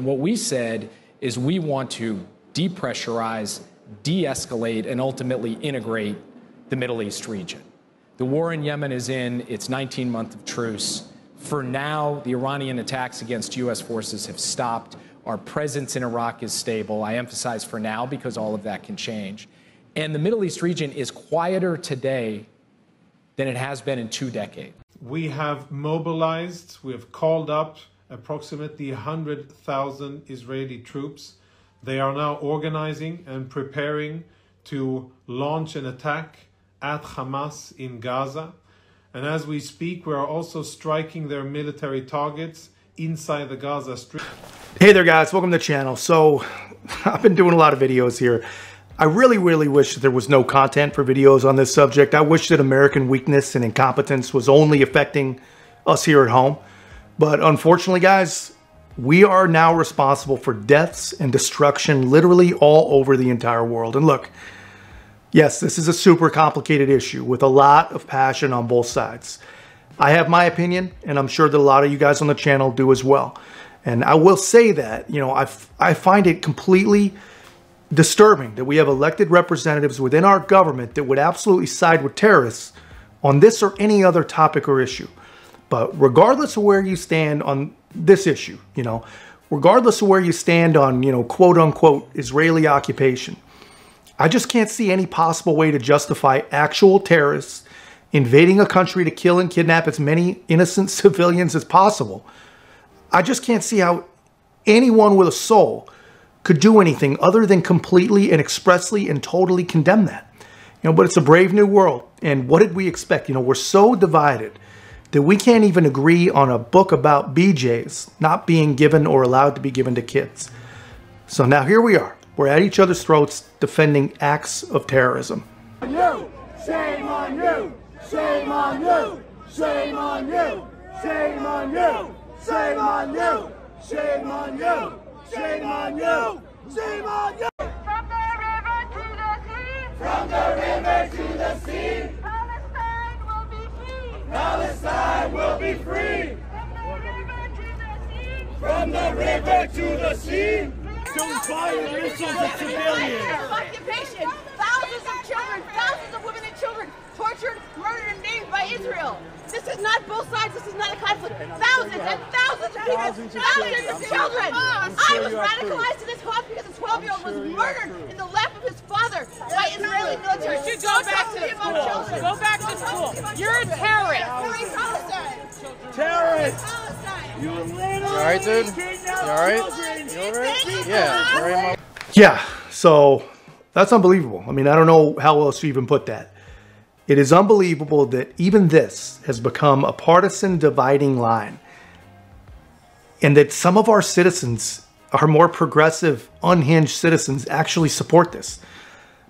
What we said is we want to depressurize, de-escalate, and ultimately integrate the Middle East region. The war in Yemen is in its 19th month of truce. For now, the Iranian attacks against U.S. forces have stopped. Our presence in Iraq is stable. I emphasize for now because all of that can change. And the Middle East region is quieter today than it has been in 2 decades. We have mobilized, we have called up approximately 100,000 Israeli troops. They are now organizing and preparing to launch an attack at Hamas in Gaza. And as we speak, we are also striking their military targets inside the Gaza Strip. Hey there guys, welcome to the channel. So I've been doing a lot of videos here. I really wish that there was no content for videos on this subject. I wish that American weakness and incompetence was only affecting us here at home. But unfortunately, guys, we are now responsible for deaths and destruction literally all over the entire world. And look, yes, this is a super complicated issue with a lot of passion on both sides. I have my opinion, and I'm sure that a lot of you guys on the channel do as well. And I will say that, I find it completely disturbing that we have elected representatives within our government that would absolutely side with terrorists on this or any other topic or issue. But regardless of where you stand on this issue, regardless of where you stand on, quote unquote, Israeli occupation, I just can't see any possible way to justify actual terrorists invading a country to kill and kidnap as many innocent civilians as possible. I just can't see how anyone with a soul could do anything other than completely and expressly and totally condemn that. But it's a brave new world. And what did we expect? We're so divided that we can't even agree on a book about BJs not being given or allowed to be given to kids. So now here we are. We're at each other's throats defending acts of terrorism. You! Shame on you! Shame on you! Shame on you! Shame on you! Shame on you! Shame on you! Shame on you! Shame on you! From the river to the sea! Palestine will be free! Palestine will be free! From the river to the sea! Don't fire missiles at civilians! Occupation! Thousands of children, thousands of women and children tortured, murdered, and maimed by Israel. This is not both sides. This is not a conflict. Thousands and thousands of people, thousands of children. I was radicalized to this cause because a 12-year-old was murdered in the lap of his father by Israeli military. You should go back to school. Go back to school. You're a terrorist. Terrorist! You all right, dude? You all right? You all right? Yeah, very much. Yeah, so that's unbelievable. I don't know how else to even put that. It is unbelievable that even this has become a partisan dividing line, and that some of our citizens, our more progressive, unhinged citizens, actually support this.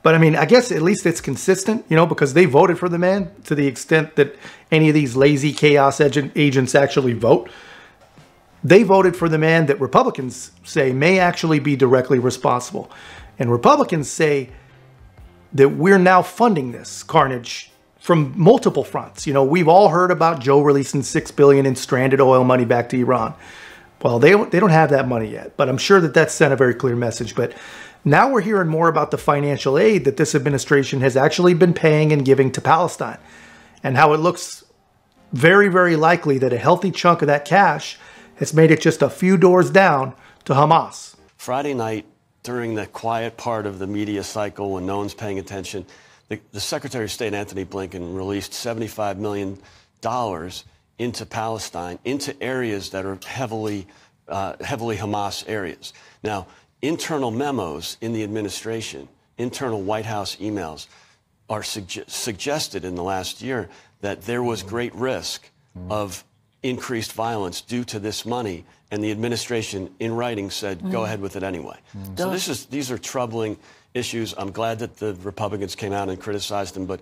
But I guess at least it's consistent, because they voted for the man to the extent that any of these lazy chaos agents actually vote. They voted for the man that Republicans say may actually be directly responsible. And Republicans say that we're now funding this carnage from multiple fronts. We've all heard about Joe releasing $6 billion in stranded oil money back to Iran. Well, they don't have that money yet, but I'm sure that sent a very clear message. But now we're hearing more about the financial aid that this administration has actually been paying and giving to Palestine, and how it looks very, very likely that a healthy chunk of that cash has made it just a few doors down to Hamas. Friday night, during the quiet part of the media cycle when no one's paying attention, the Secretary of State, Anthony Blinken, released $75 million into Palestine, into areas that are heavily Hamas areas. Now, internal memos in the administration, internal White House emails are suggested in the last year that there was great risk of increased violence due to this money, and the administration in writing said go ahead with it anyway. So these are troubling issues. I'm glad that the Republicans came out and criticized them, but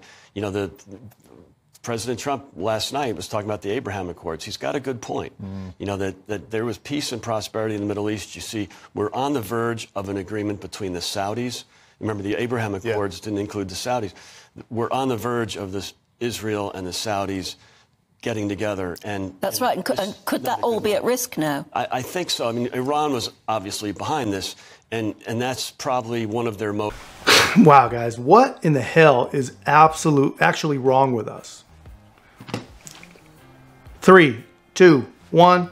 President Trump last night was talking about the Abraham Accords. He's got a good point. That there was peace and prosperity in the Middle East. You see, we're on the verge of an agreement between the Saudis. Remember, the Abraham Accords didn't include the Saudis. We're on the verge of this Israel and the Saudis getting together. And that's right. And could that all be at risk now? I think so. I mean, Iran was obviously behind this, and that's probably one of their most... Wow, guys, what in the hell is actually wrong with us? 3, 2, 1.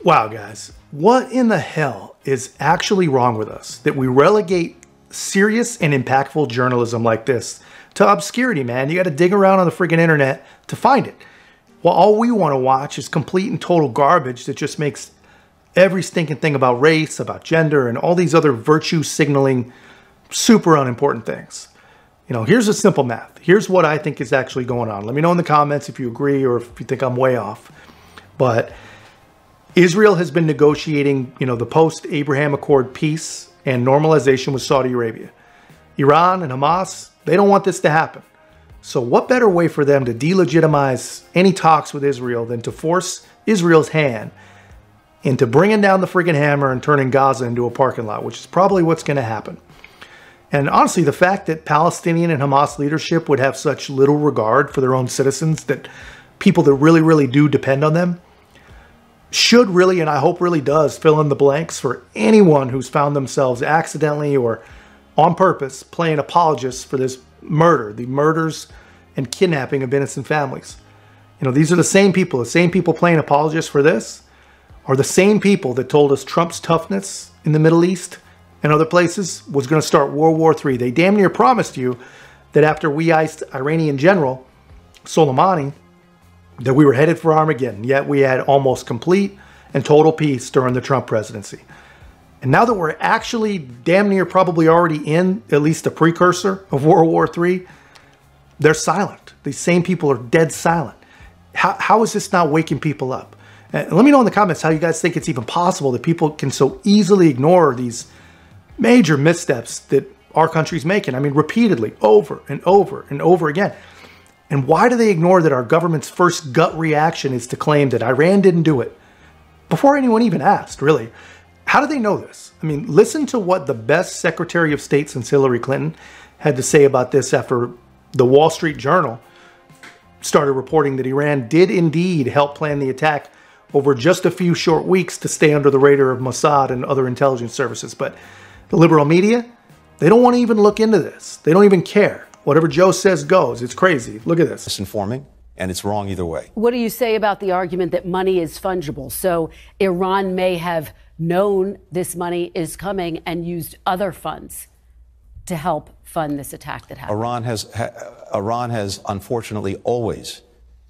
Wow, guys, what in the hell is actually wrong with us that we relegate serious and impactful journalism like this to obscurity, man? You got to dig around on the freaking internet to find it. Well, all we want to watch is complete and total garbage that just makes every stinking thing about race, about gender, and all these other virtue signaling super unimportant things. You know, here's a simple math. Here's what I think is actually going on. Let me know in the comments if you agree or if you think I'm way off. But Israel has been negotiating, you know, the post-Abraham Accord peace and normalization with Saudi Arabia. Iran and Hamas, they don't want this to happen. So what better way for them to delegitimize any talks with Israel than to force Israel's hand into bringing down the friggin' hammer and turning Gaza into a parking lot, which is probably what's going to happen. And honestly, the fact that Palestinian and Hamas leadership would have such little regard for their own citizens, that people that really, really do depend on them, should really, and I hope really does, fill in the blanks for anyone who's found themselves accidentally or on purpose playing apologists for this murder, the murders and kidnapping of innocent families. You know, these are the same people playing apologists for this are the same people that told us Trump's toughness in the Middle East and other places was going to start World War III. They damn near promised you that after we iced Iranian General Soleimani, that we were headed for Armageddon, yet we had almost complete and total peace during the Trump presidency. And now that we're actually damn near probably already in at least a precursor of World War III, they're silent. These same people are dead silent. How is this not waking people up? And let me know in the comments how you guys think it's even possible that people can so easily ignore these major missteps that our country's making. I mean, repeatedly, over and over and over again. And why do they ignore that our government's first gut reaction is to claim that Iran didn't do it? Before anyone even asked, really. How do they know this? I mean, listen to what the best Secretary of State since Hillary Clinton had to say about this after the Wall Street Journal started reporting that Iran did indeed help plan the attack over just a few short weeks to stay under the radar of Mossad and other intelligence services. But the liberal media, they don't want to even look into this. They don't even care. Whatever Joe says goes. It's crazy. Look at this. Misinforming, and it's wrong either way. What do you say about the argument that money is fungible? So Iran may have known this money is coming and used other funds to help fund this attack that happened. Iran has unfortunately always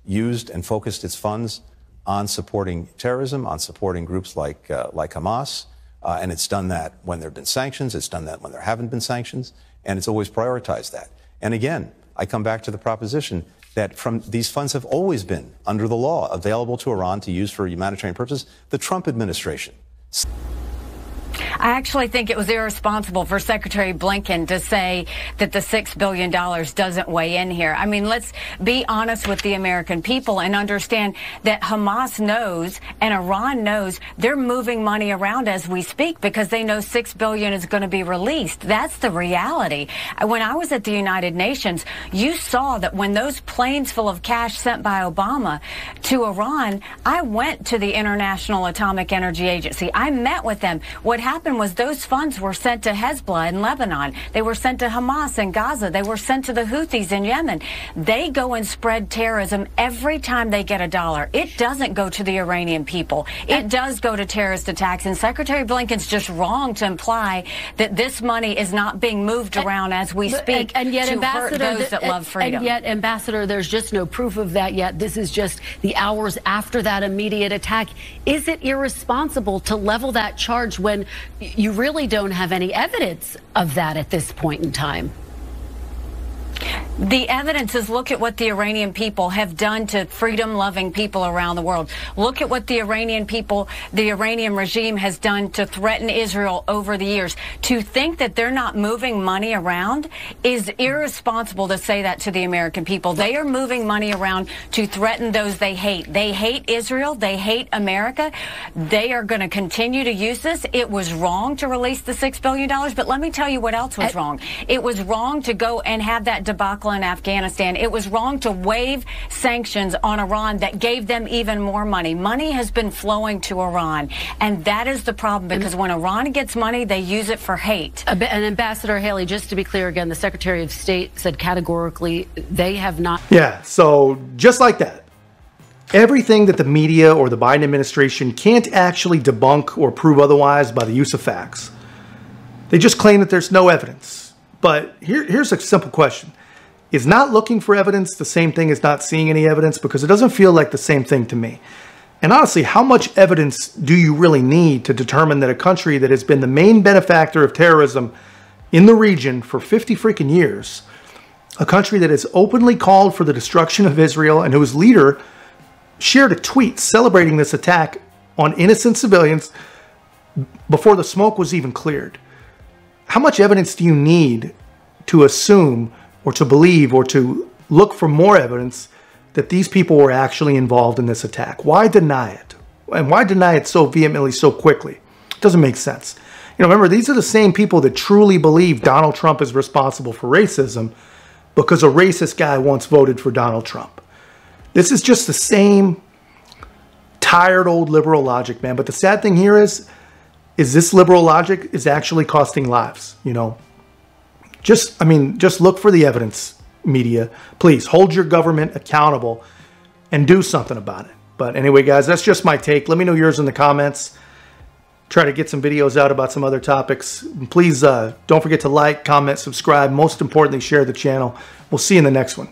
used and focused its funds on supporting terrorism, on supporting groups like Hamas. And it's done that when there have been sanctions. It's done that when there haven't been sanctions. And it's always prioritized that. And again, I come back to the proposition that these funds have always been, under the law, available to Iran to use for humanitarian purposes. The Trump administration. I actually think it was irresponsible for Secretary Blinken to say that the $6 billion doesn't weigh in here. I mean, let's be honest with the American people and understand that Hamas knows and Iran knows they're moving money around as we speak because they know $6 billion is going to be released. That's the reality. When I was at the United Nations, you saw that when those planes full of cash sent by Obama to Iran, I went to the International Atomic Energy Agency. I met with them. What happened was those funds were sent to Hezbollah in Lebanon. They were sent to Hamas in Gaza. They were sent to the Houthis in Yemen. They go and spread terrorism every time they get a dollar. It doesn't go to the Iranian people. It does go to terrorist attacks. And Secretary Blinken's just wrong to imply that this money is not being moved around as we speak and yet, to Ambassador, hurt those that love freedom. And yet, Ambassador, there's just no proof of that yet. This is just the hours after that immediate attack. Is it irresponsible to level that charge when you really don't have any evidence of that at this point in time? The evidence is, look at what the Iranian people have done to freedom-loving people around the world. Look at what the Iranian people, the Iranian regime has done to threaten Israel over the years. To think that they're not moving money around is irresponsible to say that to the American people. They are moving money around to threaten those they hate. They hate Israel. They hate America. They are going to continue to use this. It was wrong to release the $6 billion, but let me tell you what else was wrong. It was wrong to go and have that debacle debacle in Afghanistan. It was wrong to waive sanctions on Iran that gave them even more money. Money has been flowing to Iran, and that is the problem, because when Iran gets money, they use it for hate. And Ambassador Haley, just to be clear again, the Secretary of State said categorically they have not. Yeah, so just like that, everything that the media or the Biden administration can't actually debunk or prove otherwise by the use of facts. They just claim that there's no evidence. But here's a simple question. Is not looking for evidence the same thing as not seeing any evidence? Because it doesn't feel like the same thing to me. And honestly, how much evidence do you really need to determine that a country that has been the main benefactor of terrorism in the region for 50 freaking years, a country that has openly called for the destruction of Israel and whose leader shared a tweet celebrating this attack on innocent civilians before the smoke was even cleared? How much evidence do you need to assume or to believe or to look for more evidence that these people were actually involved in this attack? Why deny it? And why deny it so vehemently, so quickly? It doesn't make sense. You know, remember, these are the same people that truly believe Donald Trump is responsible for racism because a racist guy once voted for Donald Trump. This is just the same tired old liberal logic, man. But the sad thing here is this liberal logic is actually costing lives, you know. Just look for the evidence, media. Please hold your government accountable and do something about it. But anyway, guys, that's just my take. Let me know yours in the comments. Try to get some videos out about some other topics. Please don't forget to like, comment, subscribe. Most importantly, share the channel. We'll see you in the next one.